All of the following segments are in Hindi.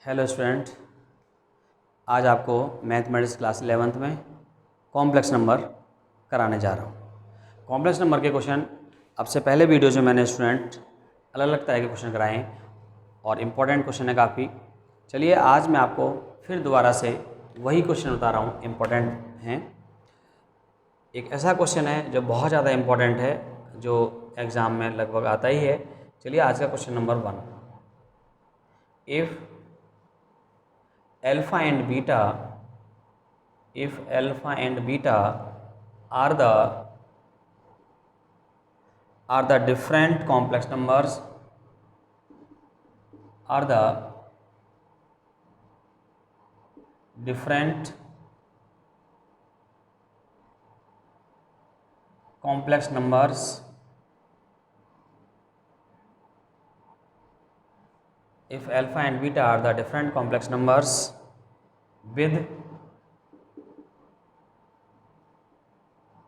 हेलो स्टूडेंट, आज आपको मैथमेटिक्स क्लास 11th में कॉम्प्लेक्स नंबर कराने जा रहा हूँ। कॉम्प्लेक्स नंबर के क्वेश्चन अब से पहले वीडियो में मैंने स्टूडेंट अलग अलग तरह के क्वेश्चन कराए हैं और इम्पोर्टेंट क्वेश्चन है काफ़ी। चलिए आज मैं आपको फिर दोबारा से वही क्वेश्चन बता रहा हूँ, इम्पोर्टेंट हैं। एक ऐसा क्वेश्चन है जो बहुत ज़्यादा इम्पोर्टेंट है, जो एग्ज़ाम में लगभग आता ही है। चलिए आज का question number 1, if alpha and beta are the different complex numbers, are the different complex numbers, if alpha and beta are the different complex numbers with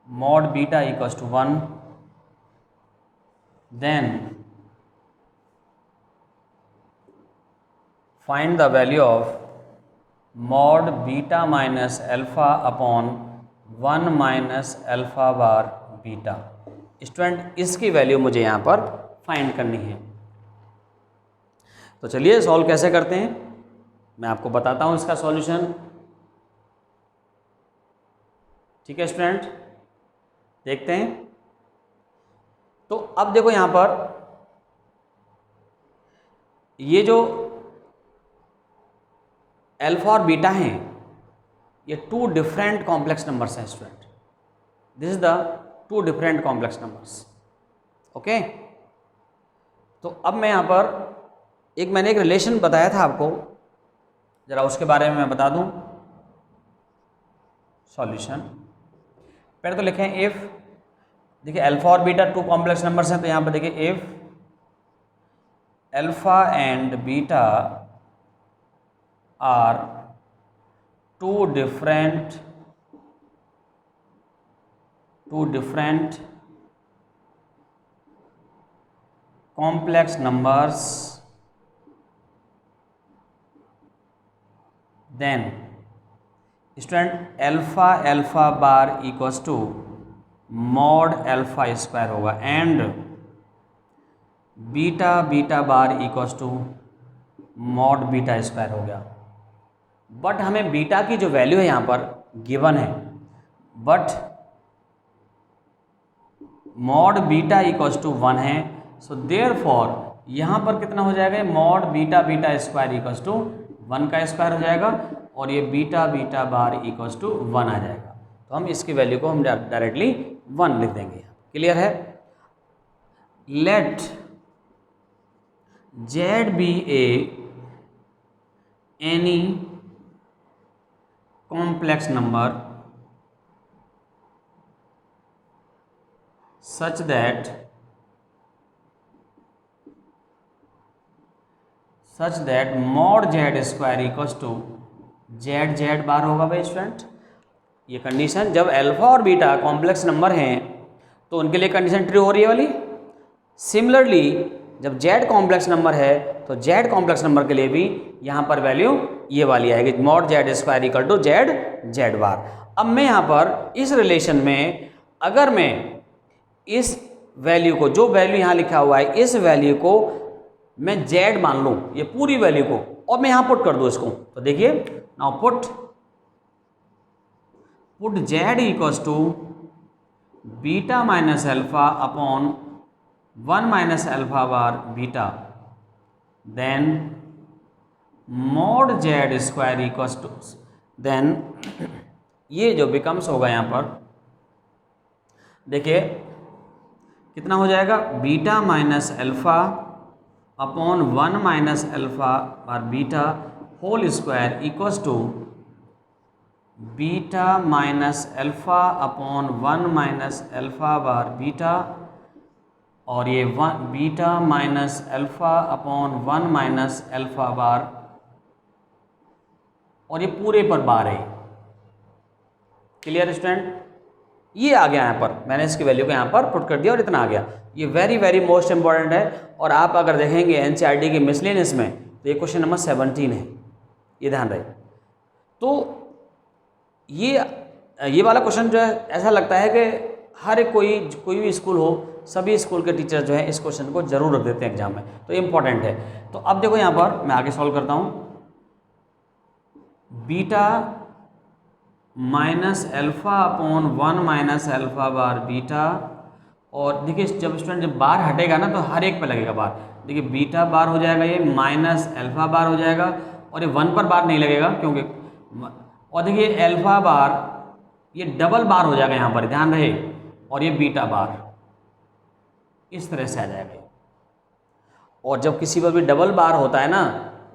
mod beta equals to 1, then find the value of mod beta minus alpha upon 1 minus alpha bar beta। Student इसकी वैल्यू मुझे यहाँ पर फाइंड करनी है। तो चलिए सॉल्व कैसे करते हैं मैं आपको बताता हूँ इसका सॉल्यूशन। ठीक है स्टूडेंट, देखते हैं। तो अब देखो यहाँ पर ये जो अल्फा और बीटा हैं, ये टू डिफरेंट कॉम्प्लेक्स नंबर्स हैं student. This is the two different complex numbers. Okay, तो अब मैं यहाँ पर मैंने एक रिलेशन बताया था आपको, जरा उसके बारे में मैं बता दूं। सॉल्यूशन पहले तो लिखें इफ, देखिए अल्फा और बीटा टू कॉम्प्लेक्स नंबर्स हैं, तो यहाँ पर देखिए if alpha and beta are two different complex numbers, then student alpha bar equals to mod alpha square होगा and beta bar equals to mod beta square हो गया। बट हमें बीटा की जो वैल्यू है यहाँ पर गिवन है, but mod beta equals to 1 है। सो देयरफॉर यहाँ पर कितना हो जाएगा, mod beta square equals to 1 का स्क्वायर हो जाएगा और ये बीटा बार इक्वल्स टू 1 आ जाएगा। तो हम इसकी वैल्यू को हम डायरेक्टली 1 लिख देंगे। क्लियर है? Let Z be any complex number such that mod Z square equals to Z बार होगा भाई स्टूडेंट। ये कंडीशन जब अल्फा और बीटा कॉम्प्लेक्स नंबर हैं तो उनके लिए कंडीशन ट्रू हो रही है वाली। सिमिलरली जब Z कॉम्प्लेक्स नंबर है तो Z कॉम्प्लेक्स नंबर के लिए भी यहाँ पर वैल्यू ये वाली आएगी, mod Z square equal to Z bar. अब मैं यहाँ पर इस रिलेशन में अगर मैं इस वैल्यू को, जो वैल्यू यहाँ लिखा हुआ है, इस वैल्यू को मैं Z मान लूँ, ये पूरी वैल्यू को, और मैं यहाँ पुट कर दूँ इसको, तो देखिए now put Z equals to beta minus alpha upon 1 minus alpha bar beta, then mod Z square equals to, then ये जो बिकम्स होगा यहाँ पर देखिए कितना हो जाएगा, beta minus alpha upon 1 minus alpha bar beta whole square equals to beta minus alpha upon 1 minus alpha bar beta, और ये beta minus alpha upon 1 minus alpha bar, और ये पूरे पर बार है। Clear student? ये आ गया यहाँ पर, मैंने इसकी वैल्यू को यहाँ पर पुट कर दिया और इतना आ गया। ये वेरी मोस्ट इंपॉर्टेंट है। और आप अगर देखेंगे एनसीईआरटी के मिसलेनियस में तो ये क्वेश्चन नंबर 17 है। ये ध्यान रहे। तो ये वाला क्वेश्चन जो है ऐसा लगता है कि हर एक कोई भी स्कूल हो, सभी स्कूल के टीचर जो है इस क्वेश्चन को जरूर रख देते हैं एग्जाम में, तो ये इंपॉर्टेंट है। तो अब देखो यहाँ पर मैं आगे सॉल्व करता हूँ। Beta minus alpha upon 1 minus alpha bar beta, और देखिए जब स्टूडेंट जब बार हटेगा ना तो हर एक पे लगेगा बार। देखिए बीटा बार हो जाएगा, ये माइनस एल्फा बार हो जाएगा, और ये 1 पर बार नहीं लगेगा क्योंकि, और देखिए एल्फा बार ये डबल बार हो जाएगा यहाँ पर, ध्यान रहे, और ये बीटा बार इस तरह से आ जाएगा। और जब किसी पर भी डबल बार होता है ना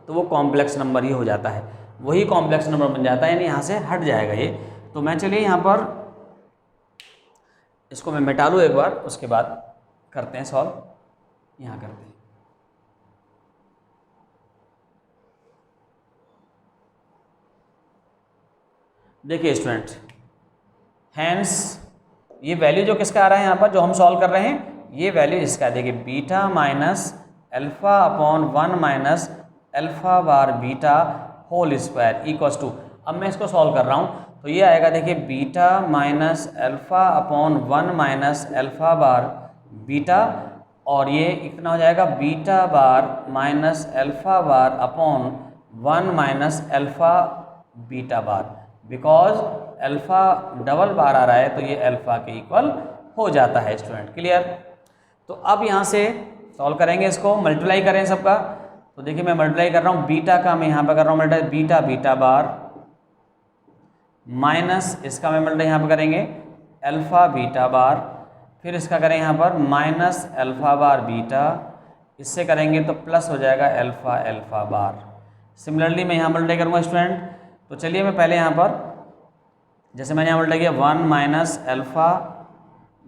तो वो कॉम्प्लेक्स नंबर ही हो जाता है, वही कॉम्प्लेक्स नंबर बन जाता है, यानी यहाँ से हट जाएगा ये। तो मैं चलिए यहाँ पर इसको मैं मिटा लूँ एक बार, उसके बाद करते हैं सॉल्व। यहाँ करते हैं। देखिए स्टूडेंट, हैंस ये वैल्यू जो किसका आ रहा है यहाँ पर जो हम सॉल्व कर रहे हैं, ये वैल्यू इसका, देखिए beta minus alpha upon 1 minus alpha bar beta whole square equals to, अब मैं इसको सॉल्व कर रहा हूँ तो ये आएगा, देखिए beta minus alpha upon 1 minus alpha bar beta, और ये इतना हो जाएगा beta bar minus alpha bar upon 1 minus alpha beta bar, because alpha double bar आ रहा है तो ये अल्फा के इक्वल हो जाता है स्टूडेंट। क्लियर? तो अब यहाँ से सॉल्व करेंगे, इसको मल्टीप्लाई करें सबका। तो देखिए मैं मल्टीप्लाई कर रहा हूँ, बीटा का मैं यहाँ पर कर रहा हूँ multiply, beta beta bar minus इसका मैं मल्टीप्लाई यहाँ पर करेंगे अल्फा बीटा बार, फिर इसका करें यहाँ पर माइनस अल्फा बार बीटा, इससे करेंगे तो प्लस हो जाएगा अल्फा अल्फा बार। सिमिलरली मैं यहाँ मल्टीप्लाई करूँगा स्टूडेंट। तो चलिए मैं पहले यहाँ पर जैसे मैंने यहाँ मल्टीप्लाई किया 1 माइनस अल्फा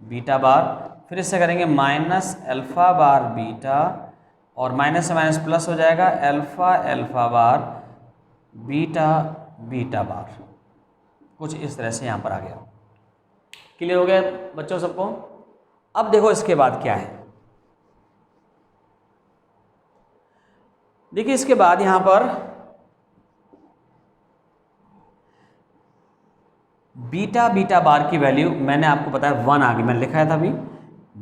बीटा बार, फिर इससे करेंगे माइनस अल्फा बार बीटा, और माइनस से माइनस प्लस हो जाएगा alpha alpha bar beta beta bar, कुछ इस तरह से यहाँ पर आ गया। क्लियर हो गया बच्चों सबको? अब देखो इसके बाद क्या है, देखिए इसके बाद यहाँ पर बीटा बीटा बार की वैल्यू मैंने आपको बताया 1 आ गई, मैंने लिखा था अभी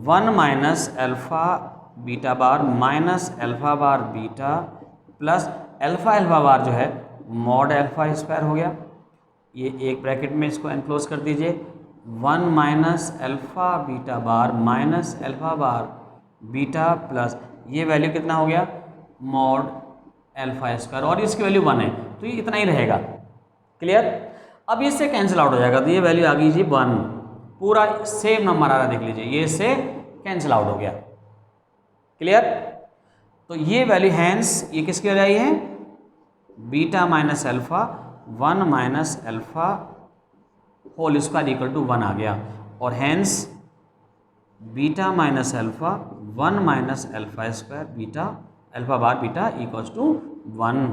1 minus alpha beta bar minus alpha bar beta plus alpha alpha bar जो है मॉड अल्फा स्क्वायर हो गया। ये एक ब्रैकेट में इसको एनक्लोज कर दीजिए, 1 minus alpha beta bar minus alpha bar beta plus ये वैल्यू कितना हो गया मॉड अल्फा स्क्वायर, और इसकी वैल्यू 1 है तो ये इतना ही रहेगा। क्लियर? अब इससे कैंसिल आउट हो जाएगा, तो ये वैल्यू आ गई जी 1, पूरा सेम नंबर आ रहा है, देख लीजिए ये इससे कैंसिल आउट हो गया। क्लियर? तो ये वैल्यू हैंस ये किसकी हो जाएगी है beta minus alpha 1 minus alpha whole square equal to 1 आ गया, और hence beta minus alpha 1 minus alpha square beta alpha bar beta equals to 1,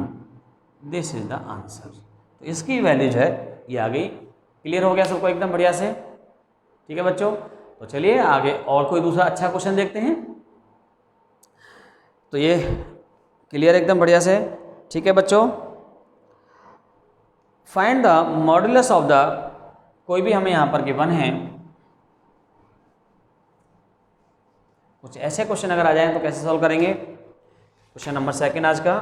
this is the answer. तो इसकी वैल्यू जो है ये आ गई। क्लियर हो गया सबको एकदम बढ़िया से? ठीक है बच्चों, तो चलिए आगे और कोई दूसरा अच्छा क्वेश्चन देखते हैं। तो ये क्लियर एकदम बढ़िया से? ठीक है बच्चों, find the modulus of the, कोई भी हमें यहाँ पर गिवन है, कुछ ऐसे क्वेश्चन अगर आ जाए तो कैसे सॉल्व करेंगे। क्वेश्चन नंबर 2 आज का,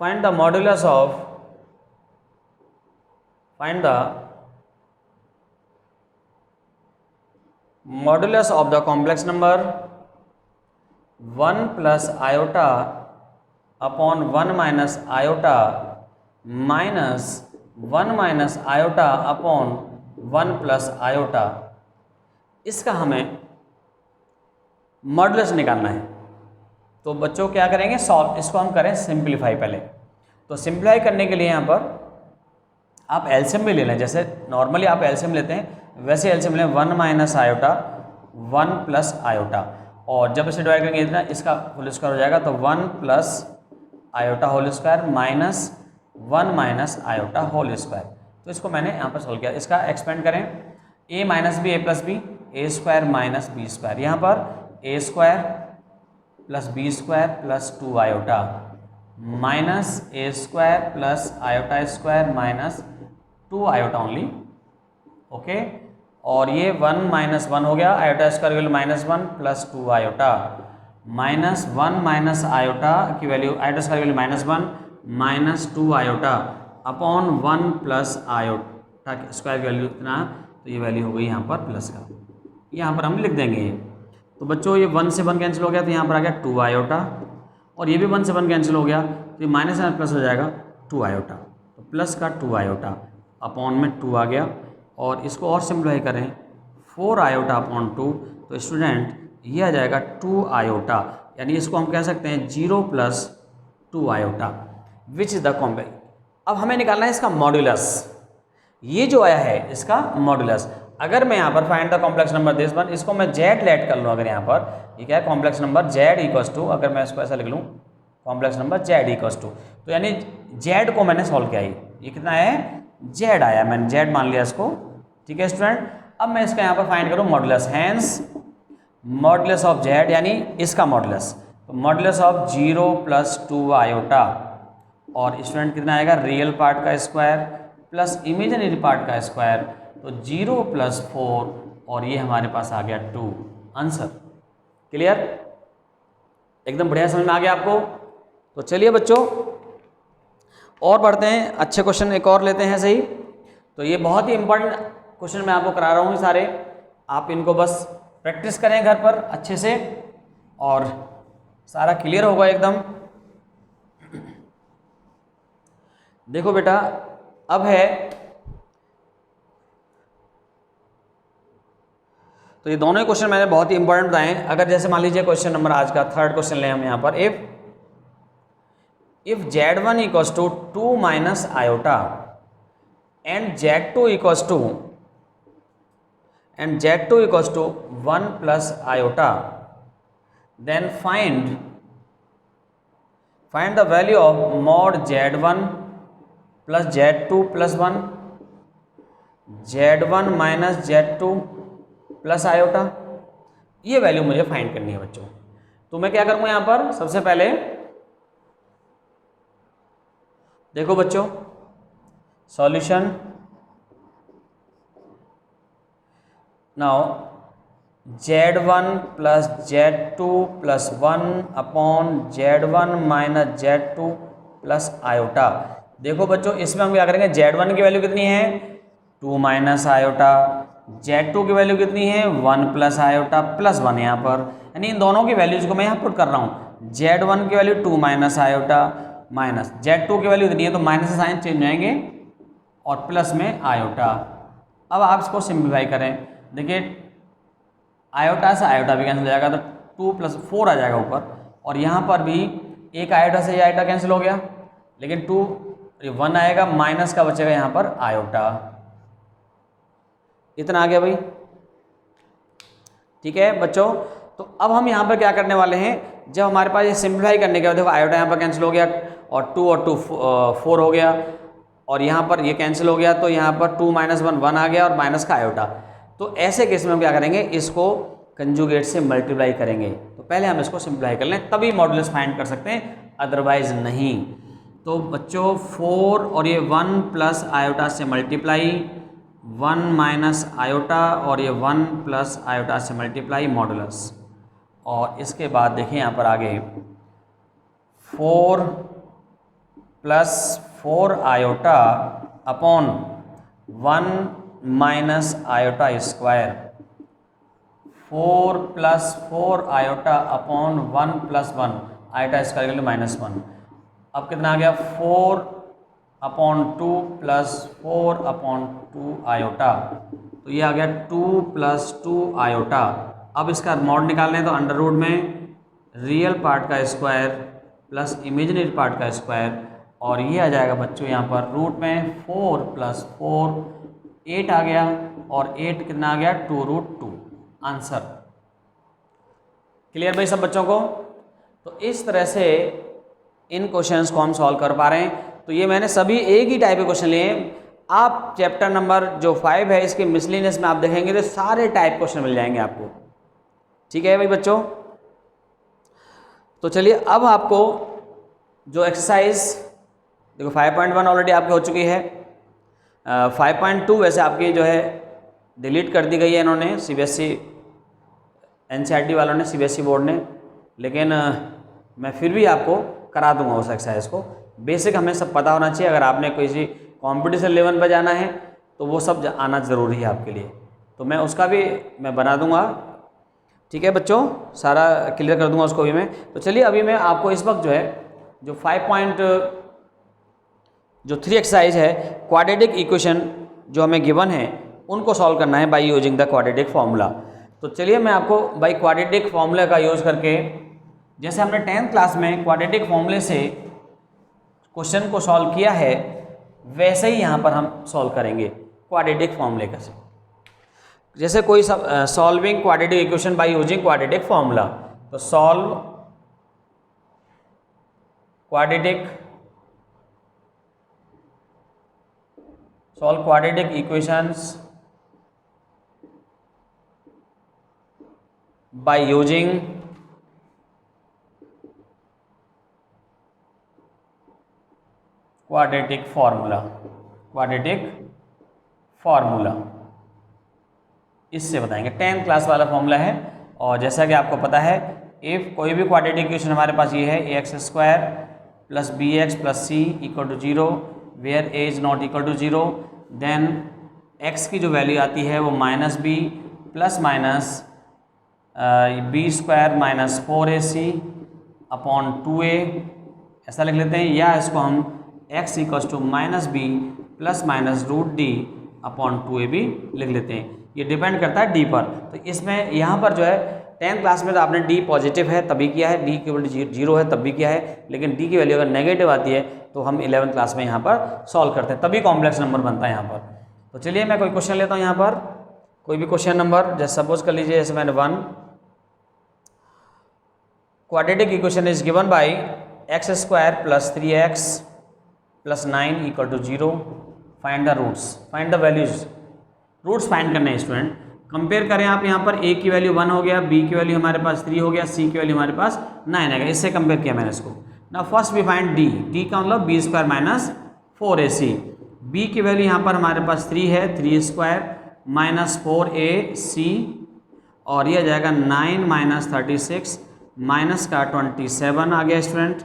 find the modulus of, find the modulus of the complex number 1 plus iota upon 1 minus iota minus 1 minus iota upon 1 plus iota, इसका हमें मॉडुलस निकालना है। तो बच्चों क्या करेंगे, सॉल्व, इसको हम करें सिंप्लीफाई पहले। तो सिंप्लीफाई करने के लिए यहाँ पर आप एलसीएम भी ले लें, जैसे नॉर्मली आप एलसीएम लेते हैं वैसे एलसीएम लें, 1 माइनस आयोटा 1 प्लस आयोटा, और जब इसे डिवाइड करेंगे इतना इसका होल स्क्वायर हो जाएगा, तो 1 plus iota whole square minus 1 minus iota whole square. तो इसको मैंने यहाँ पर सॉल्व किया। इसका एक्सपेंड करें, a minus B A plus B, A square minus B square, यहाँ पर A square plus B square plus 2 iota minus A square plus iota square minus 2 iota only, okay. और ये 1 माइनस 1 हो गया, आयोटा स्क्वायर की value -1 plus 2 iota, -1 minus iota की वैल्यू, आयोटा स्क्वायर की value -1 minus 2 iota upon 1 plus iota square की वैल्यू इतना, तो ये वैल्यू हो गई यहाँ पर प्लस का, यहाँ पर हम लिख देंगे ये। तो बच्चों ये 1 से 1 कैंसिल हो गया, तो यहाँ पर आ गया 2 आयोटा, और ये भी 1 से 1 कैंसिल हो गया, तो ये माइनस में प्लस हो जाएगा 2 आयोटा, तो प्लस का 2 आयोटा अपॉन में 2 आ गया। और इसको और सिम्प्लीफाई करें 4 आयोटा अपॉन 2, तो स्टूडेंट ये आ जाएगा 2 आयोटा, यानी इसको हम कह सकते हैं 0 plus 2 iota which is the complex. अब हमें निकालना है इसका मॉड्यूलस, ये जो आया है इसका मॉड्यूलस। अगर मैं यहाँ पर find the complex number this one, इसको मैं जेड लेट कर लूँ, अगर यहाँ पर ये क्या है complex number Z equals to, अगर मैं इसको ऐसा लिख लूँ complex number Z equals to, तो यानी जेड को मैंने सॉल्व किया, ये कितना है जेड आया, मैंने जेड मान लिया इसको, ठीक है स्टूडेंट। अब मैं इसका यहाँ पर फाइंड करूँ modulus, hence modulus of Z यानी इसका मॉड्यूलस, तो मॉड्यूलस ऑफ 0 प्लस 2 आयोटा, और स्टूडेंट कितना आएगा रियल पार्ट का स्क्वायर प्लस इमेजिनरी पार्ट का स्क्वायर, तो 0 प्लस 4 और ये हमारे पास आ गया 2, आंसर। क्लियर, एकदम बढ़िया समझ में आ गया आपको। तो चलिए बच्चों और बढ़ते हैं, अच्छे क्वेश्चन एक और लेते हैं सही। तो ये बहुत ही इंपॉर्टेंट क्वेश्चन मैं आपको करा रहा हूँ सारे, आप इनको बस प्रैक्टिस करें घर पर अच्छे से और सारा क्लियर होगा एकदम। देखो बेटा अब है, तो ये दोनों ही क्वेश्चन मैंने बहुत ही इंपॉर्टेंट बताए हैं। अगर जैसे मान लीजिए क्वेश्चन नंबर आज का थर्ड क्वेश्चन लें हम यहाँ पर, if z1 equals to 2 minus iota and z2 equals to 1 plus iota, then find the value of mod z1 plus z2 plus 1, z1 minus z2 plus iota, ये वैल्यू मुझे फाइंड करनी है बच्चों। तो मैं क्या करूँगा यहाँ पर, सबसे पहले देखो बच्चों solution, now z1 plus z2 plus 1 upon z1 minus z2 plus iota. देखो बच्चों इसमें हम क्या करेंगे, z1 की वैल्यू कितनी है 2 माइनस आयोटा, z2 की वैल्यू कितनी है 1 प्लस आयोटा प्लस 1 यहाँ पर, यानी इन दोनों की वैल्यूज को मैं यहाँ पुट कर रहा हूँ। z1 की value 2 minus iota minus z2 की वैल्यू कितनी है, तो माइनस से साइन चेंज जाएंगे और प्लस में आयोटा। अब आप इसको सिंप्लीफाई करें, देखिए आयोटा से आयोटा भी कैंसिल हो जाएगा, तो 2 प्लस 4 आ जाएगा ऊपर, और यहाँ पर भी एक आयोटा से ये आयोटा कैंसिल हो गया, लेकिन 1 आएगा, माइनस का बचेगा यहाँ पर आयोटा, इतना आ गया भाई, ठीक है बच्चों। तो अब हम यहाँ पर क्या करने वाले हैं, जब हमारे पास ये सिंप्लीफाई करने के बाद देखो आयोटा यहाँ पर कैंसिल हो गया और 2 और 2 4 हो गया, और यहाँ पर ये कैंसिल हो गया, तो यहाँ पर 2 माइनस 1 1 आ गया और माइनस का आयोटा। तो ऐसे केस में हम क्या करेंगे, इसको कंजुगेट से मल्टीप्लाई करेंगे। तो पहले हम इसको सिंप्लीफाई कर लें, तभी मॉडुलस फाइंड कर सकते हैं, अदरवाइज नहीं। तो बच्चों 4 और ये 1 प्लस आयोटा से मल्टीप्लाई, 1 माइनस आयोटा और ये 1 प्लस आयोटा से मल्टीप्लाई मॉडुलस, और इसके बाद देखिए यहाँ पर आगे 4 plus 4 iota upon 1 minus iota square, 4 plus 4 iota upon 1 plus 1 iota square के लिए -1। अब कितना आ गया 4 अपॉन 2 प्लस 4 अपॉन 2 आयोटा, तो ये आ गया 2 प्लस 2 आयोटा। अब इसका मॉड निकालने हैं, तो अंडर रूट में रियल पार्ट का स्क्वायर प्लस इमेजिनरी पार्ट का स्क्वायर, और ये आ जाएगा बच्चों यहाँ पर रूट में 4 प्लस 4 8 आ गया, और 8 कितना आ गया 2√2, आंसर। क्लियर भाई सब बच्चों को। तो इस तरह से इन क्वेश्चंस को हम सॉल्व कर पा रहे हैं। तो ये मैंने सभी एक ही टाइप के क्वेश्चन लिए हैं। आप चैप्टर नंबर जो 5 है इसके मिसलिनियस में आप देखेंगे तो सारे टाइप क्वेश्चन मिल जाएंगे आपको, ठीक है भाई बच्चों। तो चलिए अब आपको जो एक्सरसाइज देखो 5.1 ऑलरेडी आपकी हो चुकी है। 5.2 वैसे आपकी जो है डिलीट कर दी गई है इन्होंने, CBSE NCERT वालों ने, CBSE बोर्ड ने, लेकिन मैं फिर भी आपको करा दूंगा उस एक्सरसाइज को। बेसिक हमें सब पता होना चाहिए। अगर आपने किसी कॉम्पिटिशन लेवल पर जाना है तो वो सब आना ज़रूरी है आपके लिए, तो मैं उसका भी मैं बना दूंगा। ठीक है बच्चों, सारा क्लियर कर दूंगा उसको भी मैं। तो चलिए अभी मैं आपको इस वक्त जो है जो 3 एक्सरसाइज है, क्वाड्रेटिक इक्वेशन जो हमें गिवन है उनको सॉल्व करना है by using the quadratic formula. तो चलिए मैं आपको बाय क्वाड्रेटिक फॉर्मूला का यूज़ करके, जैसे हमने 10th क्लास में क्वाड्रेटिक फॉर्मूले से क्वेश्चन को सॉल्व किया है, वैसे ही यहाँ पर हम सॉल्व करेंगे क्वाड्रेटिक फॉर्मूले का से। जैसे कोई solving quadratic equation by using quadratic formula, तो solve quadratic equations by using quadratic formula इससे बताएंगे। 10th क्लास वाला फॉर्मूला है। और जैसा कि आपको पता है, इफ़ कोई भी क्वाड्रेटिक इक्वेशन हमारे पास ये है ax² + bx + c = 0 where a is not equal to 0, then x की जो वैल्यू आती है वो -b ± b² - 4ac upon 2a ऐसा लिख लेते हैं, या इसको हम x = -b ± √d upon 2a भी लिख लेते हैं। ये डिपेंड करता है d पर। तो इसमें यहाँ पर जो है 10th क्लास में तो आपने d पॉजिटिव है तभी किया है, d की वैल्यू 0 है तब भी किया है, लेकिन d की वैल्यू अगर नेगेटिव आती है तो हम 11th क्लास में यहाँ पर सॉल्व करते हैं, तभी कॉम्प्लेक्स नंबर बनता है यहाँ पर। तो चलिए मैं कोई क्वेश्चन लेता हूँ यहाँ पर, कोई भी क्वेश्चन नंबर, जैसे सपोज कर लीजिए जैसे मैंने 1, quadratic equation is given by x² + 3x + 9 = 0, find the roots, find the values, roots फाइंड करने हैं स्टूडेंट। कंपेयर करें आप यहाँ पर a की वैल्यू 1 हो गया, b की वैल्यू हमारे पास 3 हो गया, c की वैल्यू हमारे पास 9 आएगा, इससे कंपेयर किया मैंने इसको। ना फर्स्ट वी फाइंड d का मतलब b² - 4ac, b की वैल्यू यहाँ पर हमारे पास 3 है, 3² - 4ac और ये आ जाएगा 9 - 36 माइनस का 27 आ गया स्टूडेंट।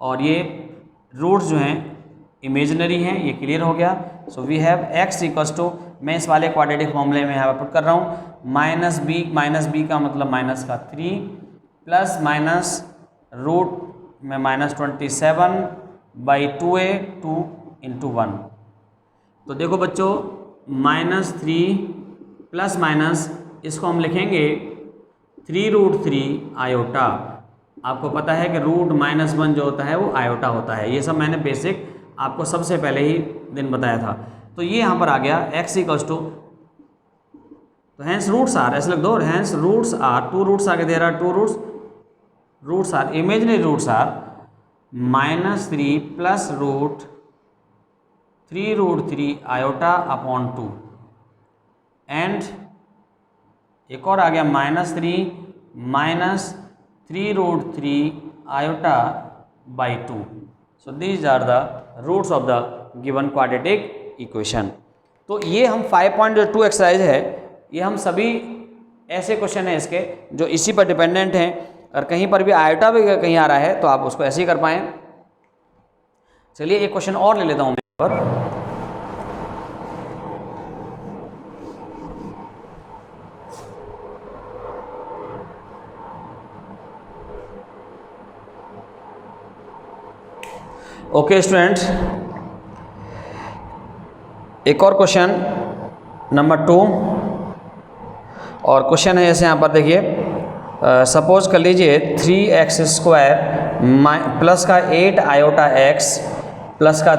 और ये रूट्स जो हैं इमेजिनरी हैं, ये क्लियर हो गया। सो वी हैव x = मैं इस वाले क्वाड्रेटिक फॉर्मूले में यहाँ पर पुट कर रहा हूँ -b का मतलब -3 प्लस माइनस रूट में -27/2a 2 × 1। तो देखो बच्चों -3 प्लस माइनस इसको हम लिखेंगे 3√3 आयोटा। आपको पता है कि √-1 जो होता है वो आयोटा होता है, ये सब मैंने बेसिक आपको सबसे पहले ही दिन बताया था। तो ये यहाँ पर आ गया x = तो हैंस रूट्स आर, ऐसे लिख दो, हैंस रूट्स आर, 2 रूट्स आगे दे रहा है, 2 roots are imaginary roots are -3 plus √3√3 iota upon 2 and एक और आ गया -3 minus 3√3 iota by 2। So these are the roots of the given quadratic equation. तो ये हम 5.2 एक्सरसाइज है, ये हम सभी ऐसे क्वेश्चन हैं इसके जो इसी पर डिपेंडेंट हैं, और कहीं पर भी आयोटा भी कहीं आ रहा है तो आप उसको ऐसे ही कर पाएँ। चलिए एक क्वेश्चन और ले लेता हूँ मैं पर। ओके स्टूडेंट, एक और क्वेश्चन नंबर 2, और क्वेश्चन है जैसे यहाँ पर देखिए, सपोज कर लीजिए 3x² प्लस का 8 आयोटा x प्लस का